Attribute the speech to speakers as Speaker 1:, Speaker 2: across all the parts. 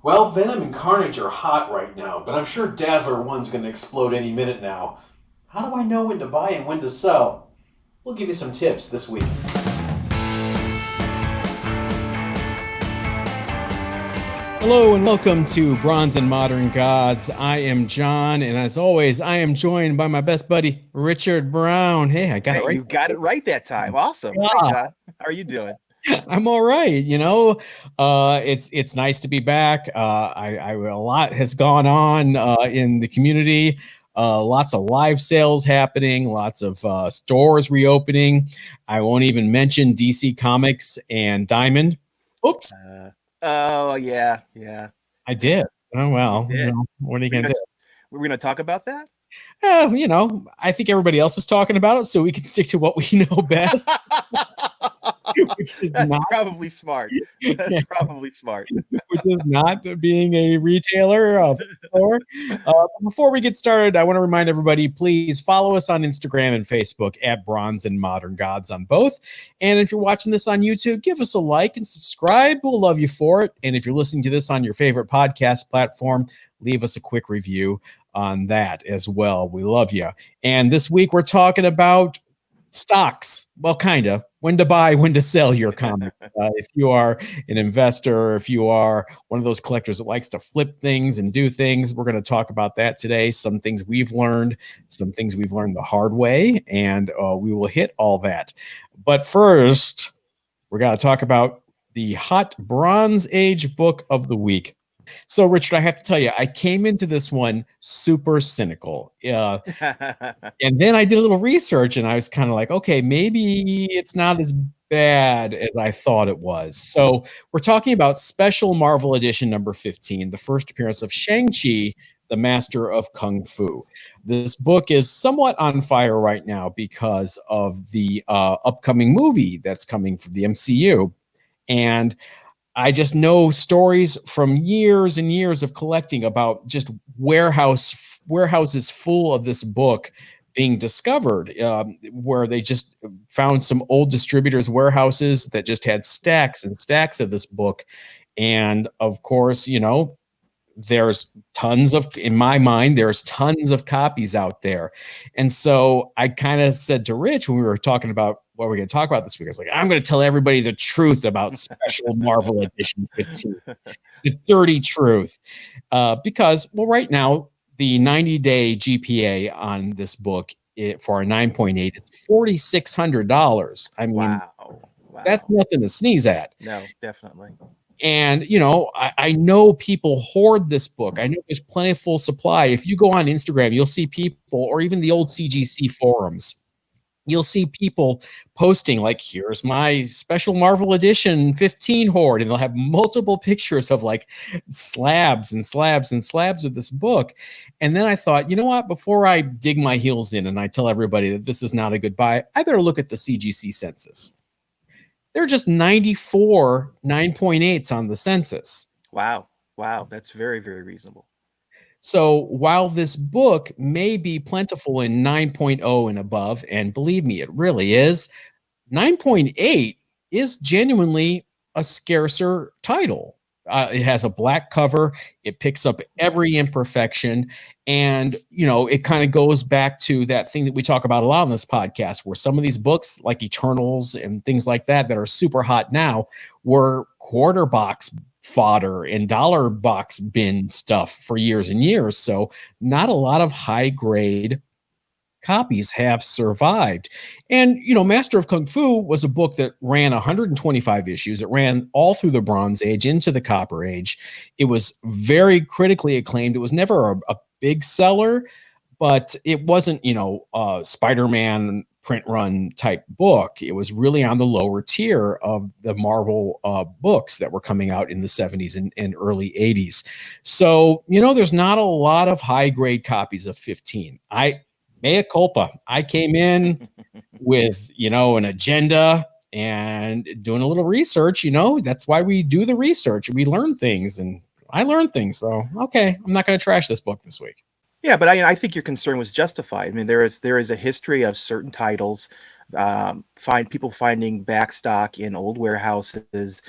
Speaker 1: Well, Venom and Carnage are hot right now, but I'm sure Dazzler 1's going to explode any minute now. How do I know when to buy and when to sell? We'll give you some tips this week.
Speaker 2: Hello and welcome to Bronze and Modern Gods. I am John, and as always, I am joined by my best buddy, Richard Brown. Hey, I got it
Speaker 3: Hey,
Speaker 2: right.
Speaker 3: you got it right that time. Awesome. Hi,
Speaker 2: Yeah,
Speaker 3: John. How are you doing?
Speaker 2: I'm all right. It's nice to be back. A lot has gone on in the community. Lots of live sales happening, lots of stores reopening. I won't even mention DC Comics and Diamond. Oops,
Speaker 3: Oh, yeah.
Speaker 2: I did. Oh
Speaker 3: You
Speaker 2: well,
Speaker 3: did.
Speaker 2: what are you
Speaker 3: We're
Speaker 2: gonna
Speaker 3: gonna
Speaker 2: do?
Speaker 3: we're gonna talk about that.
Speaker 2: I think everybody else is talking about it, so we can stick to what we know best, which is
Speaker 3: That's
Speaker 2: not,
Speaker 3: probably smart. That's probably smart.
Speaker 2: which is not being a retailer of a store. Before we get started, I want to remind everybody, please follow us on Instagram and Facebook at Bronze and Modern Gods on both. And if you're watching this on YouTube, give us a like and subscribe. We'll love you for it. And if you're listening to this on your favorite podcast platform, leave us a quick review on that as well. We love you. And this week we're talking about stocks. Well, kind of when to buy, when to sell your comic. If you are an investor, if you are one of those collectors that likes to flip things and do things, we're going to talk about that today. Some things we've learned, some things we've learned the hard way, and we will hit all that. But first, we're going to talk about the hot Bronze Age book of the week. So, Richard, I have to tell you, I came into this one super cynical. And then I did a little research and I was kind of like, okay, maybe it's not as bad as I thought it was. So, we're talking about Special Marvel Edition number 15, the first appearance of Shang-Chi, the Master of Kung Fu. This book is somewhat on fire right now because of the upcoming movie that's coming from the MCU. And I just know stories from years and years of collecting about just warehouses full of this book being discovered, where they just found some old distributors' warehouses that just had stacks and stacks of this book. And of course, there's tons of, in my mind, there's tons of copies out there. And so I kind of said to Rich when we were talking about what we're going to talk about this week, I was like, I'm going to tell everybody the truth about Special Marvel Edition 15, the dirty truth. Because, well, right now, the 90-day GPA on this book for a 9.8 is $4,600. I mean,
Speaker 3: Wow.
Speaker 2: that's nothing to sneeze at.
Speaker 3: No, definitely.
Speaker 2: And I know people hoard this book. I know there's plentiful supply. If you go on Instagram, you'll see people, or even the old CGC forums, you'll see people posting like, here's my Special Marvel Edition 15 hoard, and they'll have multiple pictures of like slabs and slabs and slabs of this book. And then I thought, you know what, before I dig my heels in and I tell everybody that this is not a good buy, I better look at the CGC census. There are just 94 9.8s on the census.
Speaker 3: Wow. That's very, very reasonable.
Speaker 2: So while this book may be plentiful in 9.0 and above, and believe me, it really is, 9.8 is genuinely a scarcer title. It has a black cover. It picks up every imperfection. And, it kind of goes back to that thing that we talk about a lot on this podcast, where some of these books, like Eternals and things like that are super hot now, were quarter box fodder and dollar box bin stuff for years and years. So, not a lot of high grade copies have survived. And, Master of Kung Fu was a book that ran 125 issues. It ran all through the Bronze Age into the Copper Age. It was very critically acclaimed. It was never a big seller, but it wasn't, a Spider-Man print run type book. It was really on the lower tier of the Marvel books that were coming out in the 70s and early 80s. So, there's not a lot of high grade copies of 15. Mea culpa. I came in with, an agenda and doing a little research. That's why we do the research. We learn things, and I learned things. So, okay, I'm not going to trash this book this week.
Speaker 3: Yeah, but I think your concern was justified. I mean, there is a history of certain titles, find people finding backstock in old warehouses.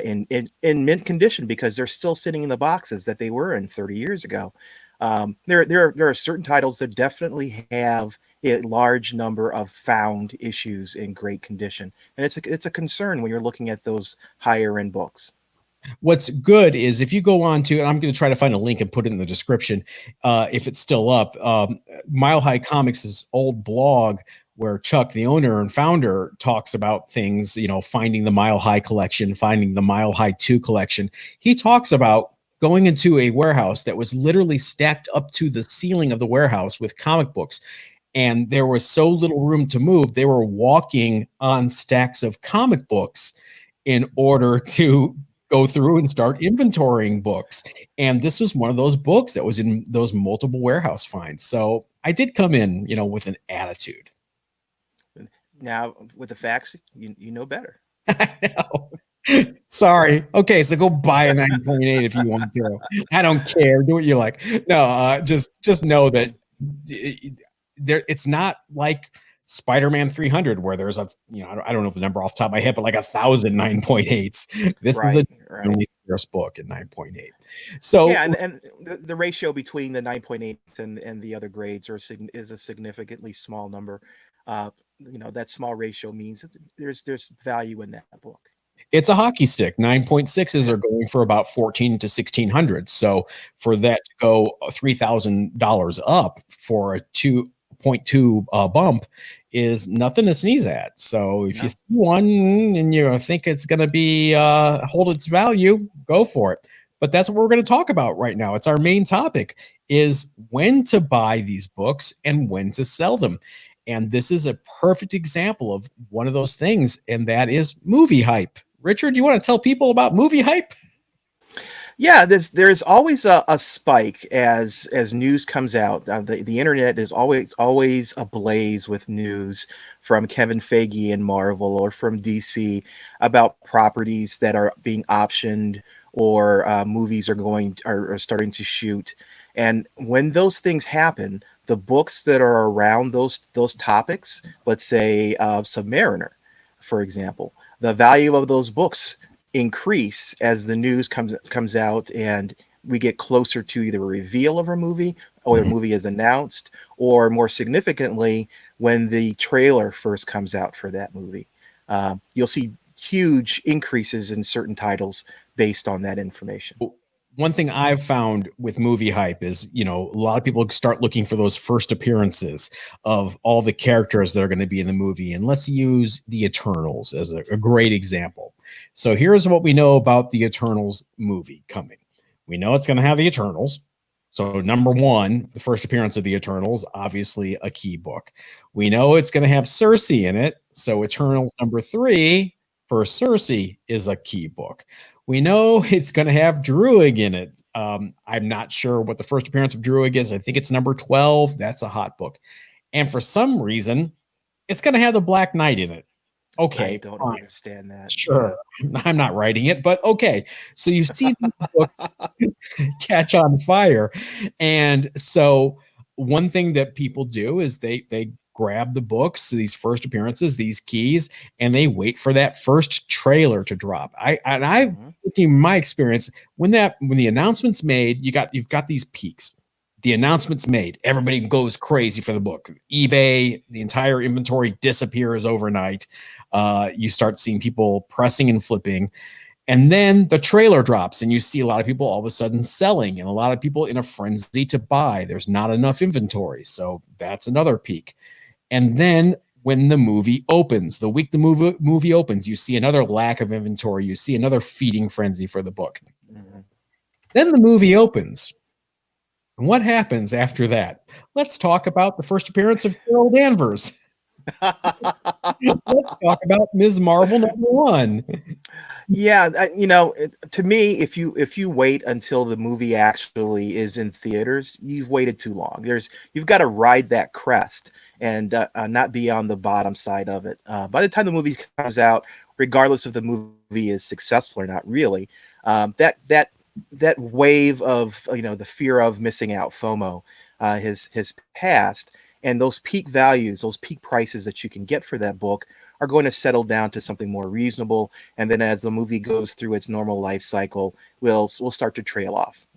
Speaker 3: in mint condition because they're still sitting in the boxes that they were in 30 years ago. There are certain titles that definitely have a large number of found issues in great condition, and it's a concern when you're looking at those higher end books.
Speaker 2: What's good is if you go on to, and I'm going to try to find a link and put it in the description if it's still up. Mile High Comics' old blog, where Chuck, the owner and founder, talks about things, finding the Mile High collection, finding the Mile High 2 collection. He talks about going into a warehouse that was literally stacked up to the ceiling of the warehouse with comic books. And there was so little room to move, they were walking on stacks of comic books in order to go through and start inventorying books. And this was one of those books that was in those multiple warehouse finds. So I did come in, with an attitude.
Speaker 3: Now, with the facts, you know better.
Speaker 2: I know. Sorry. Okay, so go buy a 9.8 if you want to. I don't care. Do what you like. No, just know that it's not like Spider-Man 300 where there's I don't know the number off the top of my head, but like 1,000 9.8s. This is a really scarce book at 9.8. So
Speaker 3: yeah, and the ratio between the 9.8 and the other grades is a significantly small number. That small ratio means that there's value in that book.
Speaker 2: It's a hockey stick. 9.6s are going for about 1,400 to 1,600. So for that to go $3,000 up for a 2.2 bump is nothing to sneeze at. So if you see one and you think it's going to be hold its value, go for it. But that's what we're going to talk about right now. It's our main topic, is when to buy these books and when to sell them. And this is a perfect example of one of those things, and that is movie hype. Richard, you want to tell people about movie hype?
Speaker 3: Yeah, there's always a spike as news comes out. The internet is always ablaze with news from Kevin Feige and Marvel or from DC about properties that are being optioned or movies are starting to shoot. And when those things happen, the books that are around those topics, let's say Submariner, for example, the value of those books increase as the news comes out and we get closer to either a reveal of a movie or the movie is announced, or more significantly, when the trailer first comes out for that movie. You'll see huge increases in certain titles based on that information.
Speaker 2: One thing I've found with movie hype is, a lot of people start looking for those first appearances of all the characters that are going to be in the movie. And let's use the Eternals as a great example. So here's what we know about the Eternals movie coming. We know it's going to have the Eternals. So number one, the first appearance of the Eternals, obviously a key book. We know it's going to have Cersei in it. So Eternals number 3 for Cersei is a key book. We know it's going to have Druig in it. I'm not sure what the first appearance of Druig is. I think it's number 12. That's a hot book. And for some reason, it's going to have the Black Knight in it. Okay.
Speaker 3: I don't understand that.
Speaker 2: Sure. Yeah. I'm not writing it, but okay. So you see these books catch on fire. And so one thing that people do is they grab the books, these first appearances, these keys, and they wait for that first trailer to drop. In my experience, when the announcement's made, you've got these peaks. The announcement's made, everybody goes crazy for the book. eBay, the entire inventory disappears overnight. You start seeing people pressing and flipping. And then the trailer drops and you see a lot of people all of a sudden selling and a lot of people in a frenzy to buy. There's not enough inventory. So that's another peak. And then when the movie opens, the week the movie opens, you see another lack of inventory. You see another feeding frenzy for the book. Mm-hmm. Then the movie opens. And what happens after that? Let's talk about the first appearance of Carol Danvers. Let's talk about Ms. Marvel #1.
Speaker 3: Yeah, to me, if you wait until the movie actually is in theaters, you've waited too long. You've got to ride that crest and not be on the bottom side of it. By the time the movie comes out, regardless if the movie is successful or not, really, that wave of the fear of missing out, FOMO, has passed, and those peak values, those peak prices that you can get for that book are going to settle down to something more reasonable. And then as the movie goes through its normal life cycle, we'll start to trail off.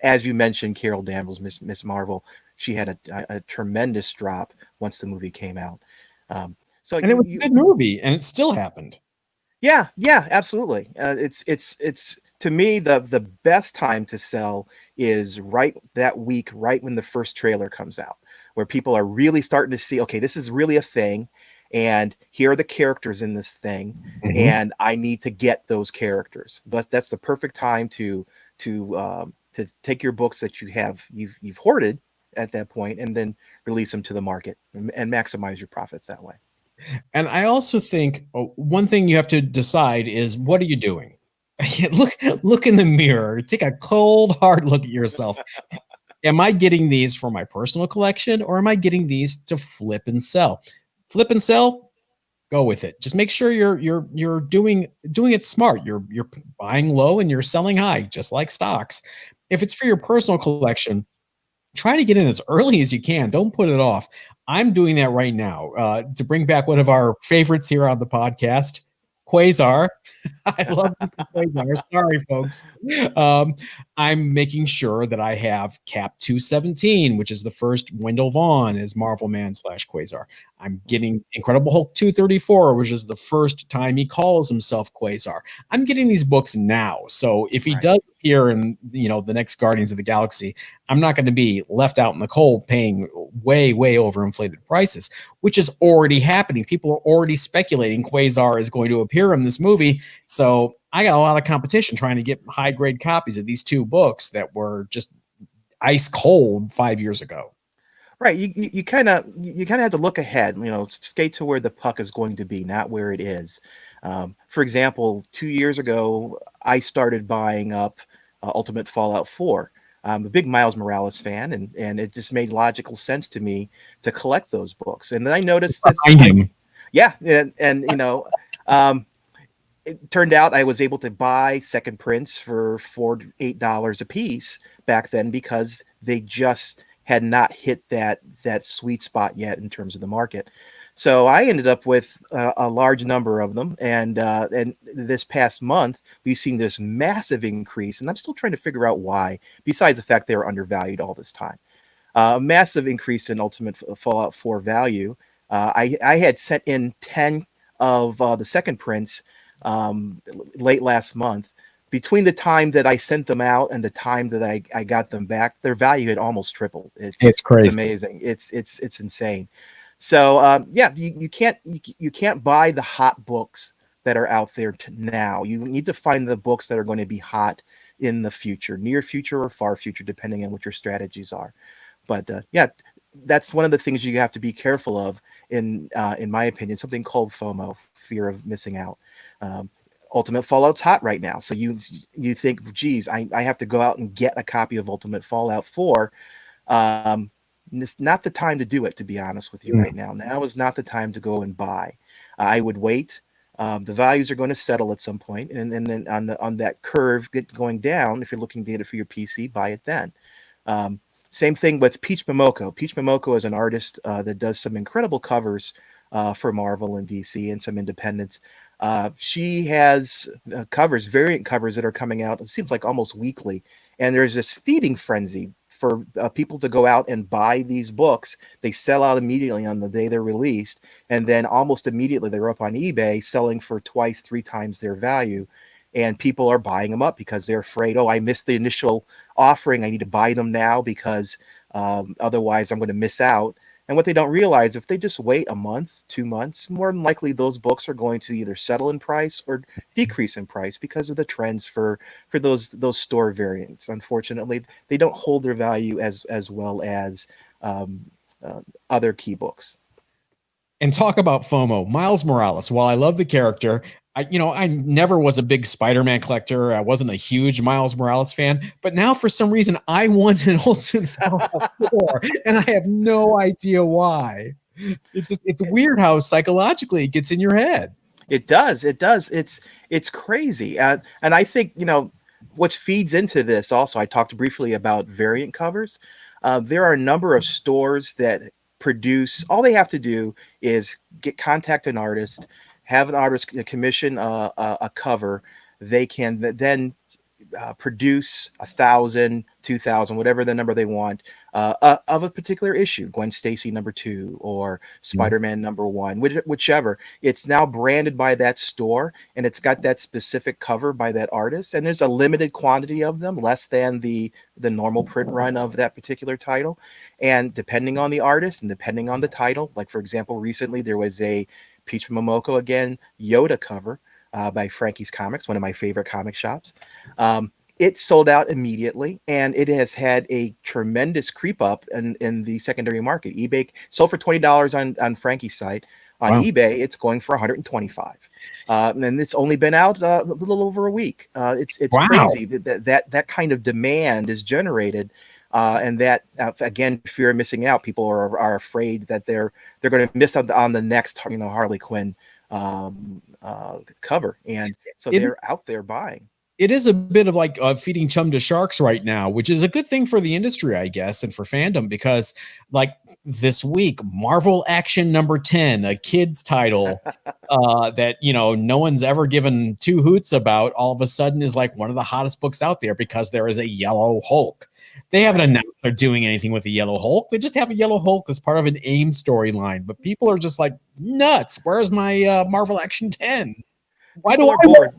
Speaker 3: As you mentioned, Carol Danvers, Miss Marvel, she had a tremendous drop once the movie came out. So
Speaker 2: And it was a good movie, and it still happened.
Speaker 3: Yeah, absolutely. It's to me the best time to sell is right that week, right when the first trailer comes out, where people are really starting to see, okay, this is really a thing, and here are the characters in this thing, and I need to get those characters. But that's the perfect time to take your books that you've hoarded at that point, and then release them to the market and maximize your profits that way.
Speaker 2: And I also think one thing you have to decide is, what are you doing? Look in the mirror. Take a cold, hard look at yourself. Am I getting these for my personal collection, or am I getting these to flip and sell? Flip and sell, go with it. Just make sure you're doing it smart. You're buying low and you're selling high, just like stocks. If it's for your personal collection, try to get in as early as you can. Don't put it off. I'm doing that right now. To bring back one of our favorites here on the podcast, Quasar. I love this Quasar. Sorry, folks. I'm making sure that I have Cap 217, which is the first Wendell Vaughn as Marvel Man / Quasar. I'm getting Incredible Hulk 234, which is the first time he calls himself Quasar. I'm getting these books now. So if he does appear in the next Guardians of the Galaxy, I'm not going to be left out in the cold paying way, way overinflated prices, which is already happening. People are already speculating Quasar is going to appear in this movie. So I got a lot of competition trying to get high grade copies of these two books that were just ice cold 5 years ago.
Speaker 3: Right. You kind of have to look ahead, skate to where the puck is going to be, not where it is. For example, 2 years ago, I started buying up Ultimate Fallout 4. I'm a big Miles Morales fan, and it just made logical sense to me to collect those books. And then I noticed that, it turned out I was able to buy second prints for $4 to $8 a piece back then, because they just had not hit that sweet spot yet in terms of the market. So I ended up with a large number of them, and this past month we've seen this massive increase, and I'm still trying to figure out why. Besides the fact they were undervalued all this time, a massive increase in Ultimate Fallout 4 value. I had sent in 10 of the second prints late last month. Between the time that I sent them out and the time that I got them back, their value had almost tripled.
Speaker 2: It's crazy.
Speaker 3: It's amazing. It's insane. So you can't buy the hot books that are out there now. You need to find the books that are going to be hot in the future, near future or far future, depending on what your strategies are. But that's one of the things you have to be careful of, in my opinion, something called FOMO, fear of missing out. Ultimate Fallout's hot right now, so you think, geez, I have to go out and get a copy of Ultimate Fallout 4. It's not the time to do it, to be honest with you. Right now is not the time to go and buy. I would wait. The values are going to settle at some point, and then on that curve going down, if you're looking to get it for your PC, buy it then. Same thing with Peach Momoko. Peach Momoko is an artist that does some incredible covers for Marvel and DC and some independents. She has variant covers that are coming out, it seems like almost weekly. And there's this feeding frenzy for people to go out and buy these books. They sell out immediately on the day they're released. And then almost immediately they're up on eBay selling for 2x, 3x their value. And people are buying them up because they're afraid, I missed the initial offering. I need to buy them now because otherwise I'm going to miss out. And what they don't realize, if they just wait a month, 2 months, more than likely those books are going to either settle in price or decrease in price because of the trends for those store variants. Unfortunately, they don't hold their value as well as other key books.
Speaker 2: And talk about FOMO. Miles Morales, while I love the character, I never was a big Spider-Man collector. I wasn't a huge Miles Morales fan, but now for some reason I want an Ultimate Fallout 4, and I have no idea why. It's weird how psychologically it gets in your head.
Speaker 3: It does. It's crazy. And I think, what feeds into this also, I talked briefly about variant covers. There are a number of stores that produce. All they have to do is contact an artist, have an artist commission a cover. They can then produce 1,000, 2,000, whatever the number they want of a particular issue. Gwen Stacy #2 or Spider-Man #1, whichever. It's now branded by that store, and it's got that specific cover by that artist. And there's a limited quantity of them, less than the normal print run of that particular title. And depending on the artist and depending on the title, like for example, recently there was a Peach Momoko again Yoda cover by Frankie's Comics, one of my favorite comic shops. It sold out immediately, and it has had a tremendous creep up in the secondary market. eBay sold for $20 on Frankie's site. On eBay, it's going for $125, and it's only been out a little over a week. It's crazy that kind of demand is generated, and that again, fear of missing out. People are afraid that they're going to miss out on the next Harley Quinn cover, and so they're out there buying.
Speaker 2: It is a bit of like feeding chum to sharks right now, which is a good thing for the industry, I guess, and for fandom, because like this week, Marvel Action #10, a kid's title that no one's ever given two hoots about, all of a sudden is like one of the hottest books out there because there is a yellow Hulk. They haven't announced they're doing anything with the yellow Hulk. They just have a yellow Hulk as part of an AIM storyline, but people are just like nuts. Where's my Marvel Action 10? Why do I
Speaker 3: bored?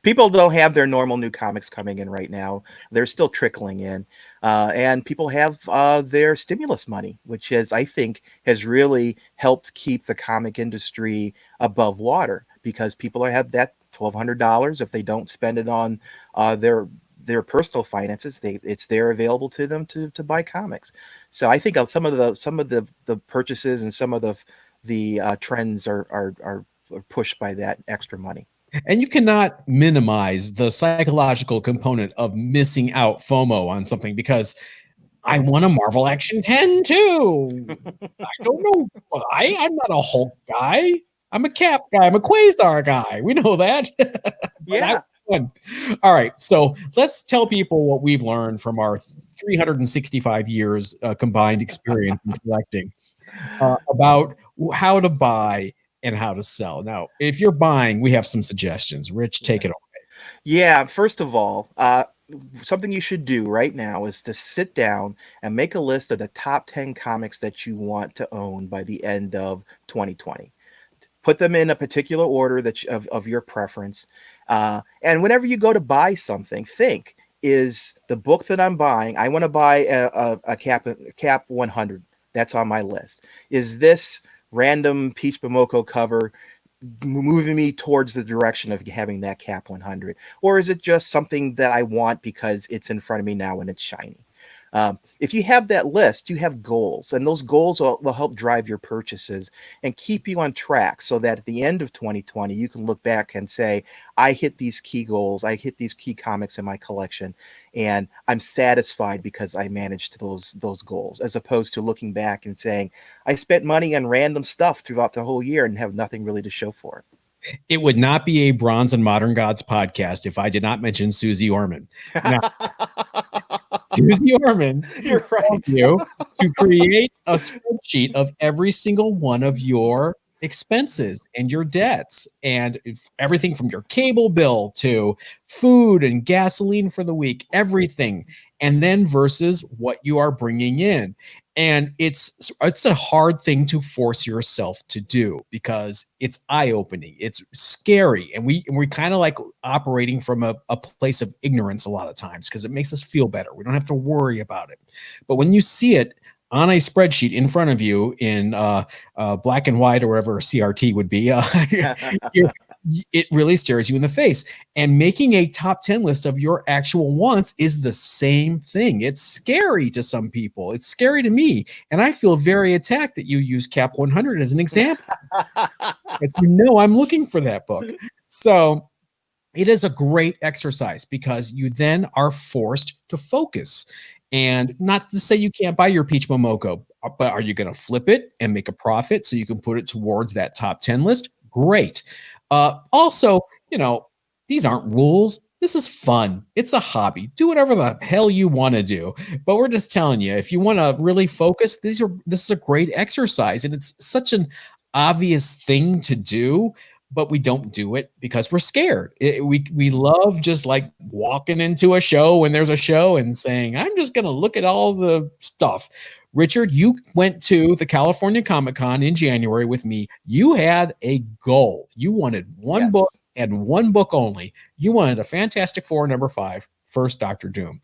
Speaker 3: People don't have their normal new comics coming in right now. They're still trickling in, and people have their stimulus money, which I think has really helped keep the comic industry above water, because people have that $1,200. If they don't spend it on their personal finances, it's there available to them to buy comics. So I think some of the purchases and some of the trends are pushed by that extra money.
Speaker 2: And you cannot minimize the psychological component of missing out FOMO on something, because I want a Marvel Action 10 too. I don't know. I'm not a Hulk guy. I'm a Cap guy. I'm a Quasar guy. We know that.
Speaker 3: Yeah.
Speaker 2: All right. So let's tell people what we've learned from our 365 years combined experience in collecting about how to buy and how to sell. Now, if you're buying, we have some suggestions. Rich, take it away.
Speaker 3: Yeah. First of all, something you should do right now is to sit down and make a list of the top 10 comics that you want to own by the end of 2020. Put them in a particular order of your preference. And whenever you go to buy something, think, is the book that I'm buying, I want to buy a Cap 100. That's on my list. Is this random Peach Momoko cover moving me towards the direction of having that Cap 100? Or is it just something that I want because it's in front of me now and it's shiny? If you have that list, you have goals, and those goals will help drive your purchases and keep you on track, so that at the end of 2020, you can look back and say, I hit these key goals, I hit these key comics in my collection, and I'm satisfied because I managed those goals, as opposed to looking back and saying, I spent money on random stuff throughout the whole year and have nothing really to show for it.
Speaker 2: It would not be a Bronze and Modern Gods podcast if I did not mention Susie Orman. Now, Susie Orman,
Speaker 3: you're right,
Speaker 2: you to create a spreadsheet of every single one of your expenses and your debts, and everything from your cable bill to food and gasoline for the week, everything, and then versus what you are bringing in. And it's a hard thing to force yourself to do, because it's eye-opening, it's scary, and we kind of like operating from a place of ignorance a lot of times, because it makes us feel better. We don't have to worry about it. But when you see it on a spreadsheet in front of you in black and white, or whatever CRT would be, it really stares you in the face. And making a top 10 list of your actual wants is the same thing. It's scary to some people. It's scary to me. And I feel very attacked that you use Cap 100 as an example. Because I'm looking for that book. So it is a great exercise, because you then are forced to focus. And not to say you can't buy your Peach Momoko, but are you going to flip it and make a profit so you can put it towards that top 10 list? Great. Also, these aren't rules. This is fun. It's a hobby. Do whatever the hell you want to do. But we're just telling you, if you want to really focus, this is a great exercise. And it's such an obvious thing to do, but we don't do it because we're scared. We love just like walking into a show when there's a show and saying, I'm just going to look at all the stuff. Richard, you went to the California Comic-Con in January with me. You had a goal. You wanted one book and one book only. You wanted a Fantastic Four #5, First Doctor Doom.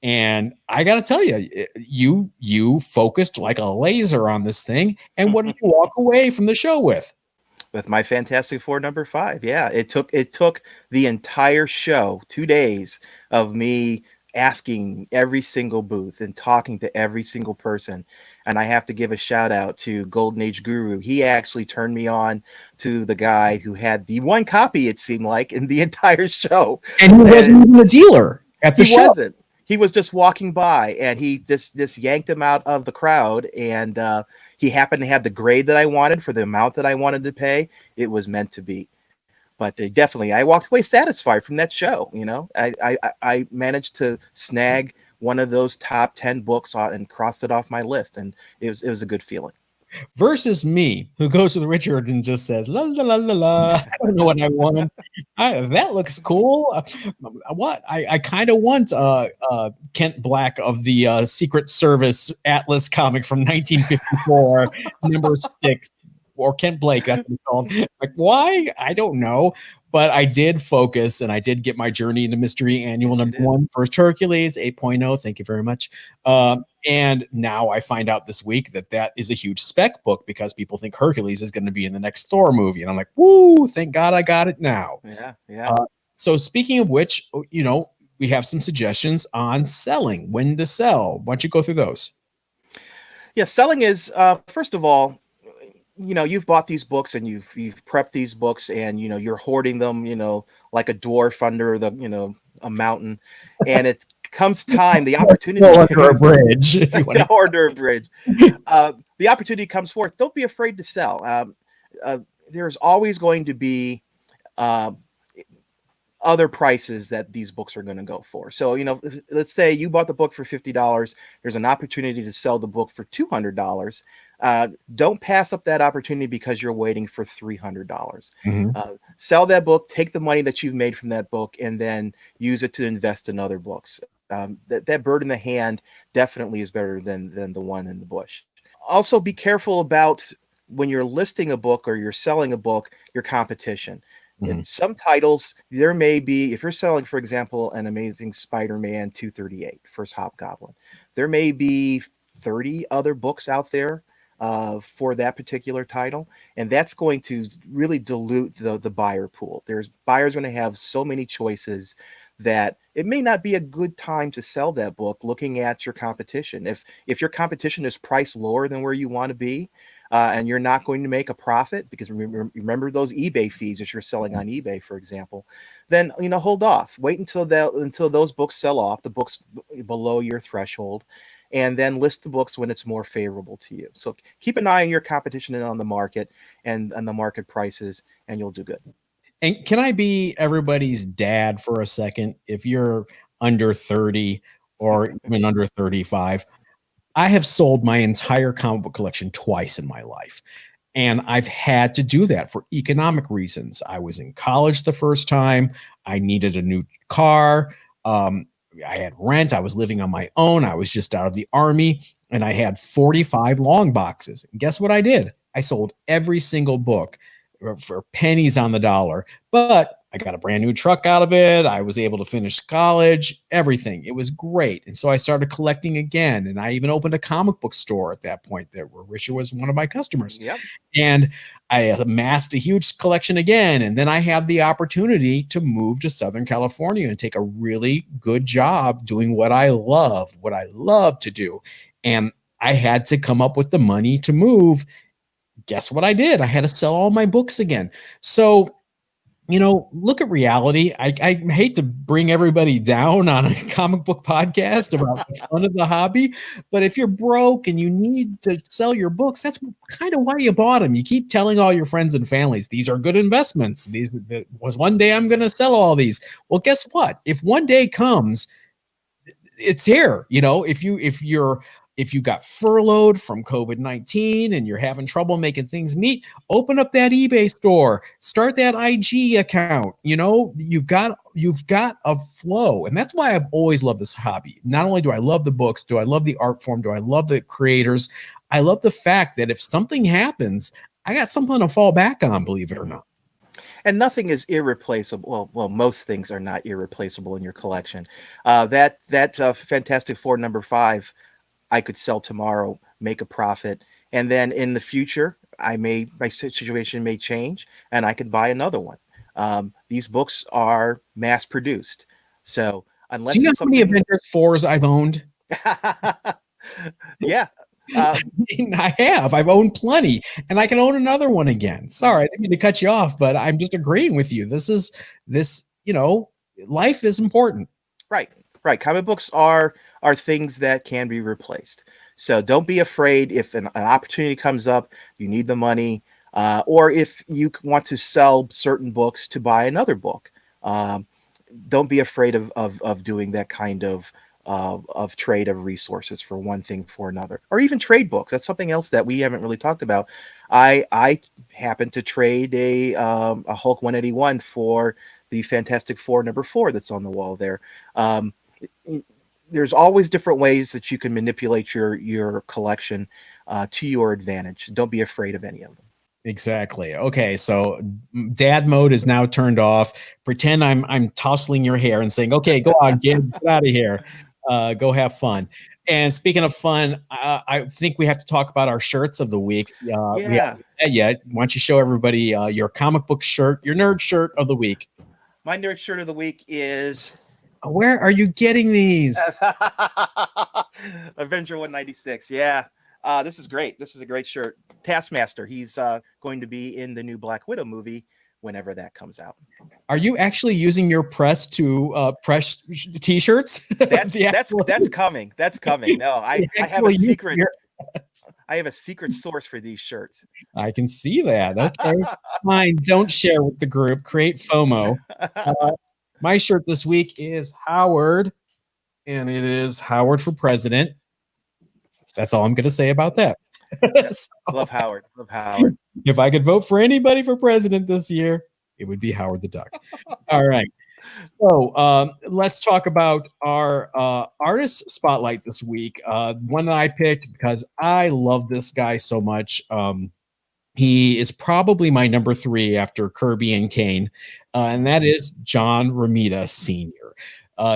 Speaker 2: And I got to tell you, you focused like a laser on this thing. And what did you walk away from the show with?
Speaker 3: With my Fantastic Four #5. Yeah, it took the entire show, 2 days of me asking every single booth and talking to every single person. And I have to give a shout out to Golden Age Guru. He actually turned me on to the guy who had the one copy, it seemed like, in the entire show.
Speaker 2: And he wasn't even a dealer at the show.
Speaker 3: He wasn't. He was just walking by, and he just yanked him out of the crowd. And he happened to have the grade that I wanted for the amount that I wanted to pay. It was meant to be. But definitely, I walked away satisfied from that show. You know, I managed to snag one of those top 10 books and crossed it off my list, and it was a good feeling.
Speaker 2: Versus me, who goes with Richard and just says, la, la, la, la, la. I don't know what I want. That looks cool. What? I kind of want Kent Black of the Secret Service Atlas comic from 1954, #6. Or Kent Blake, that's what it's called. Like, why? I don't know. But I did focus, and I did get my Journey into Mystery Annual #1, First Hercules, 8.0. Thank you very much. And now I find out this week that is a huge spec book because people think Hercules is going to be in the next Thor movie. And I'm like, woo, thank God I got it now.
Speaker 3: Yeah.
Speaker 2: So speaking of which, you know, we have some suggestions on selling, when to sell. Why don't you go through those?
Speaker 3: Yeah, selling is, first of all, you know, you've bought these books and you've prepped these books, and you know you're hoarding them, you know, like a dwarf under the, you know, a mountain, and it comes time, the opportunity
Speaker 2: under a bridge,
Speaker 3: under a bridge, the opportunity comes forth. Don't be afraid to sell. There's always going to be other prices that these books are going to go for. So, you know, let's say you bought the book for $50. There's an opportunity to sell the book for $200. Don't pass up that opportunity because you're waiting for $300.
Speaker 2: Mm-hmm.
Speaker 3: Sell that book, take the money that you've made from that book, and then use it to invest in other books. That bird in the hand definitely is better than the one in the bush. Also, be careful about when you're listing a book or you're selling a book, your competition. In some titles, there may be, if you're selling, for example, an Amazing Spider-Man 238, First Hobgoblin, there may be 30 other books out there for that particular title, and that's going to really dilute the buyer pool. Buyers going to have so many choices that it may not be a good time to sell that book looking at your competition. If your competition is priced lower than where you want to be, and you're not going to make a profit, because remember those eBay fees if you're selling on eBay, for example, then, you know, hold off. Wait until those books sell off, the books below your threshold, and then list the books when it's more favorable to you. So keep an eye on your competition and on the market and the market prices, and you'll do good.
Speaker 2: And can I be everybody's dad for a second? If you're under 30 or even under 35, I have sold my entire comic book collection twice in my life. And I've had to do that for economic reasons. I was in college the first time. I needed a new car. I had rent. I was living on my own. I was just out of the army, and I had 45 long boxes. And guess what I did? I sold every single book for pennies on the dollar, but I got a brand new truck out of it. I was able to finish college, everything. It was great. And so I started collecting again. And I even opened a comic book store at that point there, where Richard was one of my customers.
Speaker 3: Yep.
Speaker 2: And I amassed a huge collection again. And then I had the opportunity to move to Southern California and take a really good job doing what I love to do. And I had to come up with the money to move. Guess what I did? I had to sell all my books again. So look at reality. I hate to bring everybody down on a comic book podcast about the fun of the hobby, but if you're broke and you need to sell your books, that's kind of why you bought them. You keep telling all your friends and families, these are good investments. These was one day I'm going to sell all these. Well, guess what? If one day comes, it's here. If you got furloughed from COVID-19 and you're having trouble making things meet, open up that eBay store, start that IG account. You've got a flow. And that's why I've always loved this hobby. Not only do I love the books, do I love the art form, do I love the creators, I love the fact that if something happens, I got something to fall back on, believe it or not.
Speaker 3: And nothing is irreplaceable. Well, most things are not irreplaceable in your collection. That Fantastic Four #5, I could sell tomorrow, make a profit, and then in the future, my situation may change, and I could buy another one. These books are mass produced, so unless
Speaker 2: Do you know
Speaker 3: it's
Speaker 2: how many Avengers 4s I've owned?
Speaker 3: Yeah.
Speaker 2: I have. I've owned plenty, and I can own another one again. Sorry, I didn't mean to cut you off, but I'm just agreeing with you. Life is important.
Speaker 3: Right. Comic books are things that can be replaced. So don't be afraid if an opportunity comes up, you need the money, or if you want to sell certain books to buy another book. Don't be afraid of doing that kind of trade of resources for one thing for another, or even trade books. That's something else that we haven't really talked about. I happen to trade a Hulk 181 for the Fantastic Four #4 that's on the wall there. There's always different ways that you can manipulate your collection to your advantage. Don't be afraid of any of them.
Speaker 2: Exactly. Okay, so dad mode is now turned off. Pretend I'm tousling your hair and saying, "Okay, go on, get out of here. Go have fun." And speaking of fun, I think we have to talk about our shirts of the week. We haven't done that yet. Why don't you show everybody your comic book shirt, your nerd shirt of the week?
Speaker 3: My nerd shirt of the week is...
Speaker 2: Where are you getting these?
Speaker 3: Avenger 196. Yeah. This is great. This is a great shirt. Taskmaster. He's going to be in the new Black Widow movie whenever that comes out.
Speaker 2: Are you actually using your press to press t-shirts?
Speaker 3: That's coming. That's coming. No, I have a secret. I have a secret source for these shirts.
Speaker 2: I can see that. Okay. Fine. Don't share with the group. Create FOMO. My shirt this week is Howard, and it is Howard for president. That's all I'm going to say about that.
Speaker 3: Love Howard. Love Howard.
Speaker 2: If I could vote for anybody for president this year, it would be Howard the Duck. All right. So let's talk about our artist spotlight this week. One that I picked because I love this guy so much. He is probably my number 3 after Kirby and Kane, and that is John Romita Sr.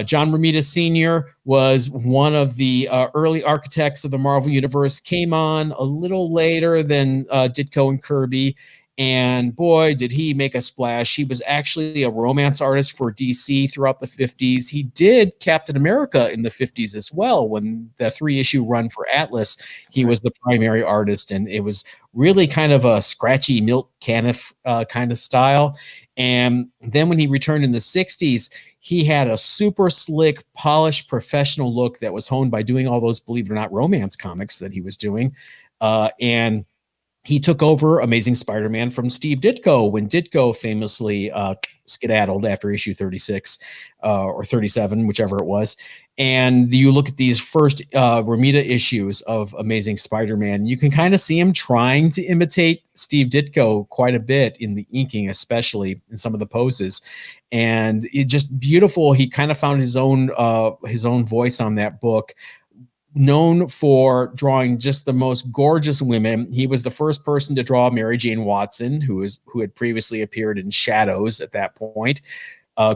Speaker 2: John Romita Sr. was one of the early architects of the Marvel Universe, came on a little later than Ditko and Kirby, and boy, did he make a splash. He was actually a romance artist for DC throughout the 50s. He did Captain America in the 50s as well. When the 3-issue run for Atlas, he was the primary artist, and it was really kind of a scratchy Milt Caniff kind of style. And then when he returned in the 60s, he had a super slick, polished, professional look that was honed by doing all those, believe it or not, romance comics that he was doing. And he took over Amazing Spider-Man from Steve Ditko when Ditko famously skedaddled after issue 36 or 37, whichever it was. And you look at these first Romita issues of Amazing Spider-Man, you can kind of see him trying to imitate Steve Ditko quite a bit in the inking, especially in some of the poses. And it just beautiful. He kind of found his own voice on that book. Known for drawing just the most gorgeous women. He was the first person to draw Mary Jane Watson, who had previously appeared in Shadows at that point.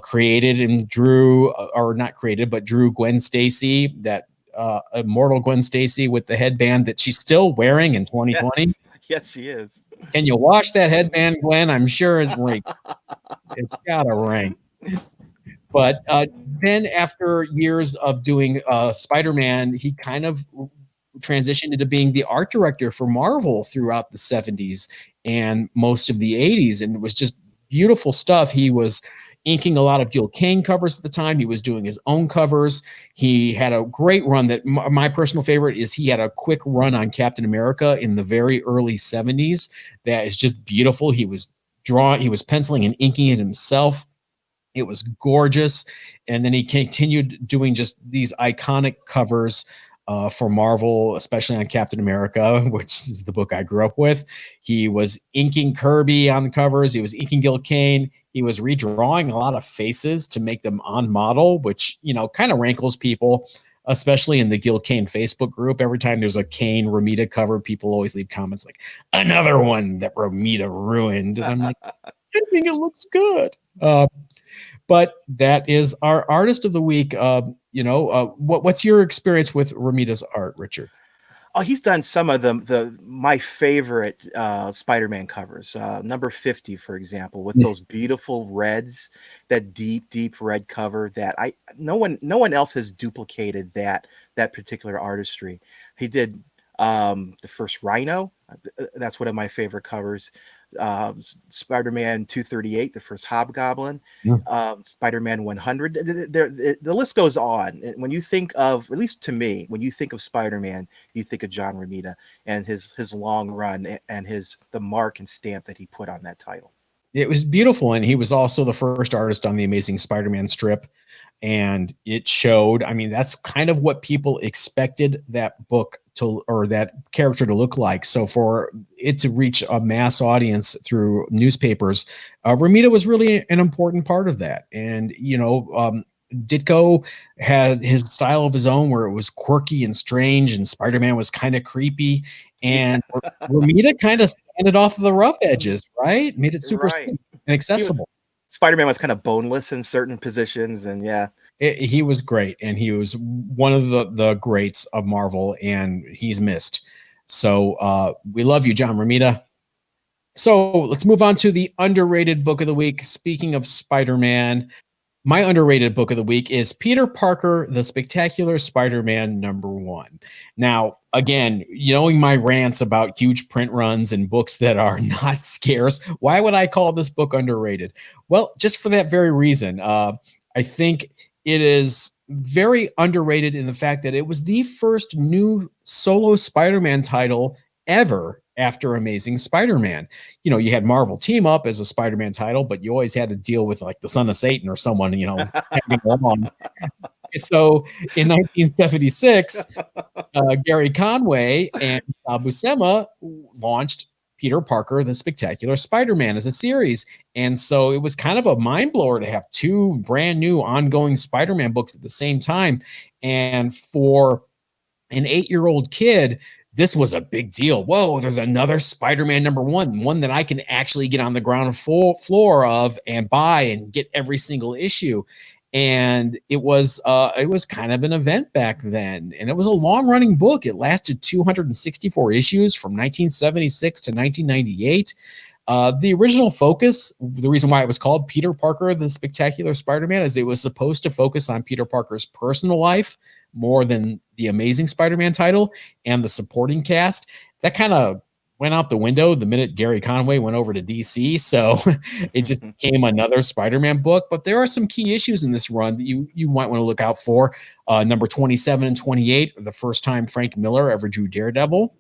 Speaker 2: Created and drew, or not created, but drew Gwen Stacy, that immortal Gwen Stacy with the headband that she's still wearing in 2020.
Speaker 3: Yes, she is.
Speaker 2: Can you wash that headband, Gwen? I'm sure it's rinked. It's got a ring. But then after years of doing Spider-Man, he kind of transitioned into being the art director for Marvel throughout the 70s and most of the 80s. And it was just beautiful stuff. He was inking a lot of Gil Kane covers at the time. He was doing his own covers. He had a great run that my personal favorite is he had a quick run on Captain America in the very early 70s. That is just beautiful. He was penciling and inking it himself. It was gorgeous. And then he continued doing just these iconic covers for Marvel, especially on Captain America, which is the book I grew up with. He was inking Kirby on the covers. He was inking Gil Kane. He was redrawing a lot of faces to make them on model, which, kind of rankles people, especially in the Gil Kane Facebook group. Every time there's a Kane Romita cover, people always leave comments like, another one that Romita ruined. And I'm like, I think it looks good. But that is our artist of the week. What's your experience with Romita's art, Richard?
Speaker 3: Oh, he's done some of my favorite Spider-Man covers. Number 50, for example, with those beautiful reds, that deep red cover that no one else has duplicated that particular artistry. He did the first Rhino. That's one of my favorite covers. Spider-Man 238, the first Hobgoblin, Spider-Man 100. The list goes on. And when you think of, at least to me, when you think of Spider-Man, you think of John Romita and his long run and the mark and stamp that he put on that title.
Speaker 2: It was beautiful, and he was also the first artist on the Amazing Spider-Man strip, and it showed. I mean, that's kind of what people expected that book to, or that character to look like. So for it to reach a mass audience through newspapers, Romita was really an important part of that. And Ditko had his style of his own where it was quirky and strange, and Spider-Man was kind of creepy. And Romita kind of sanded off the rough edges, right? Made it super and accessible.
Speaker 3: Spider-Man was kind of boneless in certain positions, and
Speaker 2: he was great, and he was one of the greats of Marvel, and he's missed. So we love you, John Romita. So let's move on to the underrated book of the week. Speaking of Spider-Man, my underrated book of the week is Peter Parker, The Spectacular Spider-Man #1. Now, again, knowing my rants about huge print runs and books that are not scarce, why would I call this book underrated? Well, just for that very reason. I think it is very underrated in the fact that it was the first new solo Spider-Man title ever after Amazing Spider-Man. You had Marvel Team Up as a Spider-Man title, but you always had to deal with like the Son of Satan or someone, tagging along. So in 1976, Gary Conway and Sal Buscema launched Peter Parker, The Spectacular Spider-Man as a series. And so it was kind of a mind blower to have two brand new ongoing Spider-Man books at the same time. And for an 8-year-old kid, this was a big deal. Whoa, there's another Spider-Man #1, one that I can actually get on the ground floor of and buy and get every single issue. And it was kind of an event back then. And it was a long-running book. It lasted 264 issues from 1976 to 1998. The original focus, the reason why it was called Peter Parker, The Spectacular Spider-Man, is it was supposed to focus on Peter Parker's personal life more than the Amazing Spider-Man title and the supporting cast. That kind of went out the window the minute Gary Conway went over to DC. So it just became another Spider-Man book. But there are some key issues in this run that you might want to look out for. Number 27 and 28 are the first time Frank Miller ever drew Daredevil.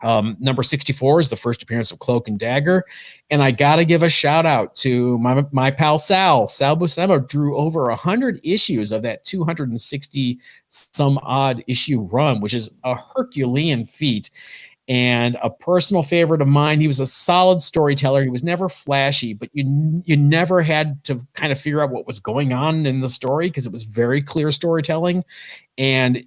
Speaker 2: Number 64 is the first appearance of Cloak and Dagger. And I got to give a shout out to my pal Sal Buscema drew over 100 issues of that 260 some odd issue run, which is a Herculean feat. And a personal favorite of mine, he was a solid storyteller. He was never flashy, but you never had to kind of figure out what was going on in the story because it was very clear storytelling. And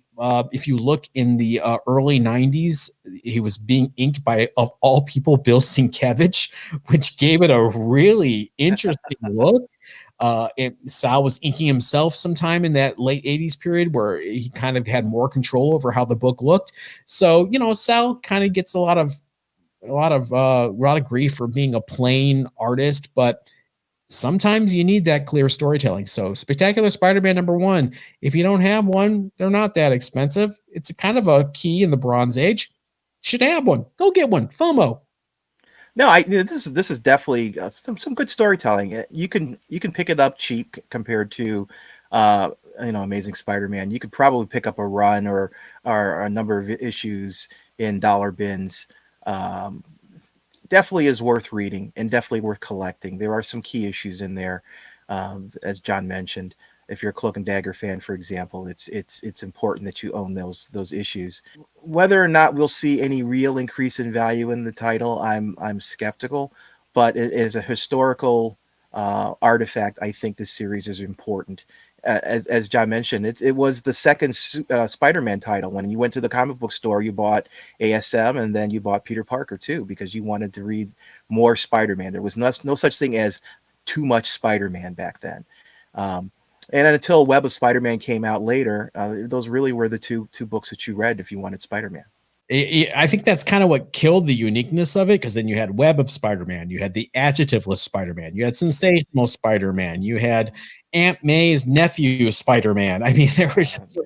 Speaker 2: if you look in the early 90s, he was being inked by, of all people, Bill Sienkiewicz, which gave it a really interesting look. Sal was inking himself sometime in that late 80s period where he kind of had more control over how the book looked. So, Sal kind of gets a lot of grief for being a plain artist, but sometimes you need that clear storytelling. So Spectacular Spider-Man #1, if you don't have one, they're not that expensive. It's a kind of a key in the Bronze Age. Should have one. Go get one. FOMO.
Speaker 3: No, this is definitely some good storytelling. You can pick it up cheap compared to uh, Amazing Spider-Man. You could probably pick up a run or a number of issues in dollar bins. Um, Definitely is worth reading and definitely worth collecting. There are some key issues in there, as John mentioned. If you're a Cloak and Dagger fan, for example, it's important that you own those issues. Whether or not we'll see any real increase in value in the title, I'm skeptical. But it is a historical artifact. I think this series is important. As John mentioned, it was the second Spider-Man title. When you went to the comic book store, you bought ASM, and then you bought Peter Parker too, because you wanted to read more Spider-Man. There was no such thing as too much Spider-Man back then. Um, and until Web of Spider-Man came out later, those really were the two books that you read if you wanted Spider-Man.
Speaker 2: I think that's kind of what killed the uniqueness of it, because then you had Web of Spider-Man, you had the adjectiveless Spider-Man, you had Sensational Spider-Man, you had Aunt May's nephew Spider-Man. I mean, there was just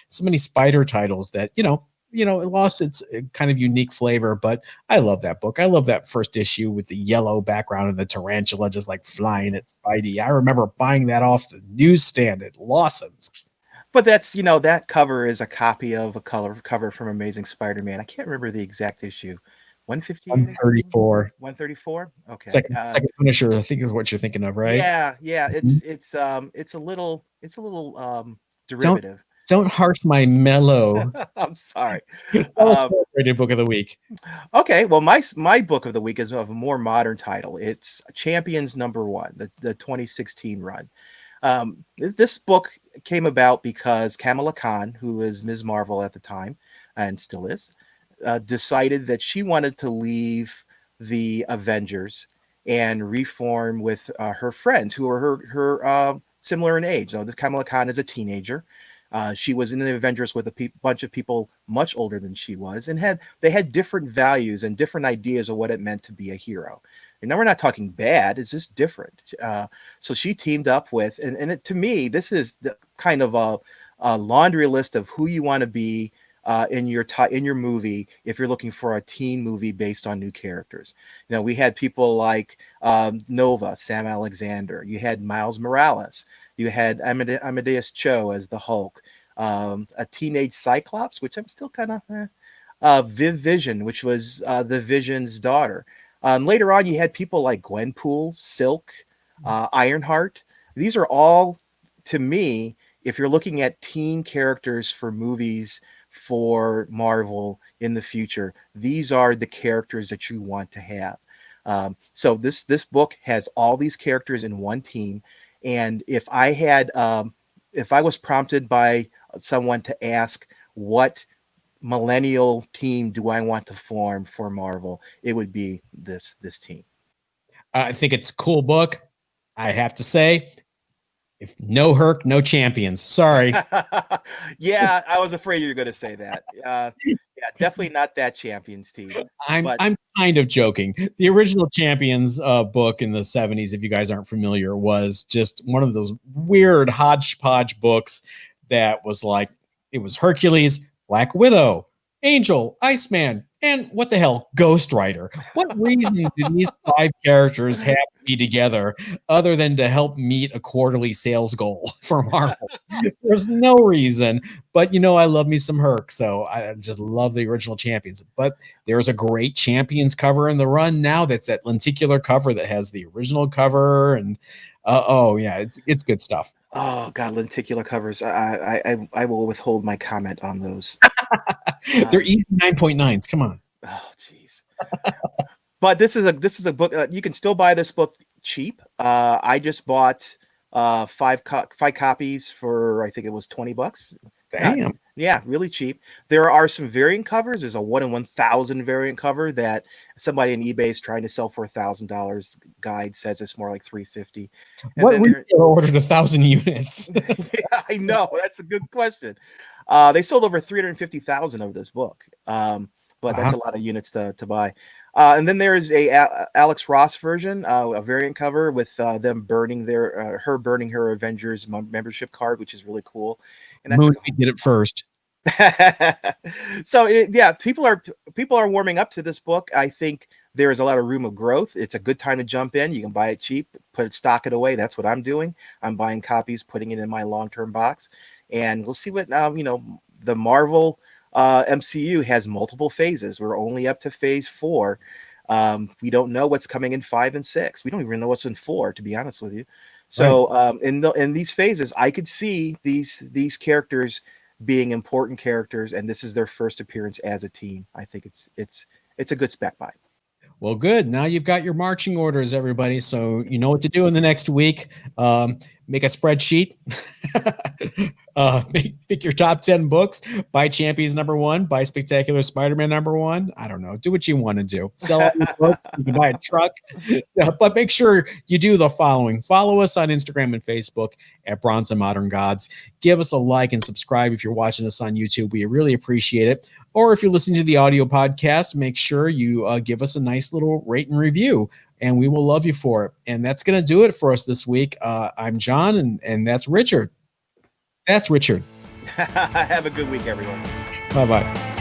Speaker 2: so many Spider titles that it lost its kind of unique flavor. But I love that book. I love that first issue with the yellow background and the tarantula just like flying at Spidey. I remember buying that off the newsstand at Lawson's.
Speaker 3: But that's that cover is a copy of a color cover from Amazing Spider-Man. I can't remember the exact issue. 158,
Speaker 2: 134.
Speaker 3: 134. Okay.
Speaker 2: Second Punisher, I think is what you're thinking of, right?
Speaker 3: Yeah.
Speaker 2: Mhm.
Speaker 3: It's a little
Speaker 2: Don't
Speaker 3: derivative.
Speaker 2: don't harsh my mellow.
Speaker 3: I'm sorry.
Speaker 2: Tell us celebrated book of the week.
Speaker 3: Okay, well, my book of the week is of a more modern title. It's Champions #1, the 2016 run. This book came about because Kamala Khan, who was Ms. Marvel at the time and still is, decided that she wanted to leave the Avengers and reform with her friends who are her similar in age. Now, this Kamala Khan is a teenager. She was in the Avengers with a bunch of people much older than she was, and they had different values and different ideas of what it meant to be a hero. And now we're not talking bad; it's just different. So she teamed up with, to me, this is kind of a laundry list of who you want to be in your movie if you're looking for a teen movie based on new characters. We had people like Nova, Sam Alexander. You had Miles Morales. You had Amadeus Cho as the Hulk, a teenage Cyclops, which I'm still kind of, Viv Vision, which was the Vision's daughter. Later on, you had people like Gwenpool, Silk, Ironheart. These are all, to me, if you're looking at teen characters for movies for Marvel in the future, these are the characters that you want to have. So this book has all these characters in one team. And if I was prompted by someone to ask what millennial team do I want to form for Marvel, it would be this team.
Speaker 2: I think it's a cool book. I have to say, if no Herc, no champions. Sorry.
Speaker 3: Yeah, I was afraid you were going to say that. Yeah, definitely not that Champions team.
Speaker 2: I'm kind of joking. The original Champions book in the 70s, if you guys aren't familiar, was just one of those weird hodgepodge books that was like, it was Hercules, Black Widow, Angel, Iceman, and what the hell, Ghost Rider. What reason do these 5 characters have to be together other than to help meet a quarterly sales goal for Marvel? There's no reason. But I love me some Herc, so I just love the original Champions. But there's a great Champions cover in the run now. That's that lenticular cover that has the original cover, and oh yeah, it's good stuff.
Speaker 3: Oh God, lenticular covers. I will withhold my comment on those.
Speaker 2: They're easy 9.9s. Come on.
Speaker 3: Oh jeez. But this is a book. You can still buy this book cheap. I just bought 5 copies for, I think it was $20.
Speaker 2: Damn.
Speaker 3: Yeah, really cheap. There are some variant covers. There's a 1 in 1,000 variant cover that somebody on eBay is trying to sell for $1,000. Guide says it's more like $350.
Speaker 2: What retailer ordered 1,000 units?
Speaker 3: Yeah, I know. That's a good question. They sold over 350,000 of this book. But that's a lot of units to buy. And then there is a Alex Ross version, a variant cover with them burning her burning her Avengers membership card, which is really cool. And
Speaker 2: Mooney did it first.
Speaker 3: So yeah, people are warming up to this book. I think there is a lot of room of growth. It's a good time to jump in. You can buy it cheap, stock it away. That's what I'm doing. I'm buying copies, putting it in my long-term box, and we'll see what the Marvel MCU has multiple phases. We're only up to phase 4. We don't know what's coming in 5 and 6. We don't even know what's in 4, to be honest with you. So in these phases, I could see these characters being important characters, and this is their first appearance as a team. I think it's a good spec buy.
Speaker 2: Well, good. Now you've got your marching orders, everybody. So you know what to do in the next week. Make a spreadsheet. Pick your top 10 books. Buy Champions #1. Buy Spectacular Spider-Man #1. I don't know. Do what you want to do. Sell all your books. You can buy a truck. But make sure you do the following. Follow us on Instagram and Facebook at Bronze and Modern Gods. Give us a like and subscribe if you're watching us on YouTube. We really appreciate it. Or if you're listening to the audio podcast, make sure you give us a nice little rate and review, and we will love you for it. And that's going to do it for us this week. I'm John, and that's Richard. That's Richard.
Speaker 3: Have a good week, everyone.
Speaker 2: Bye-bye.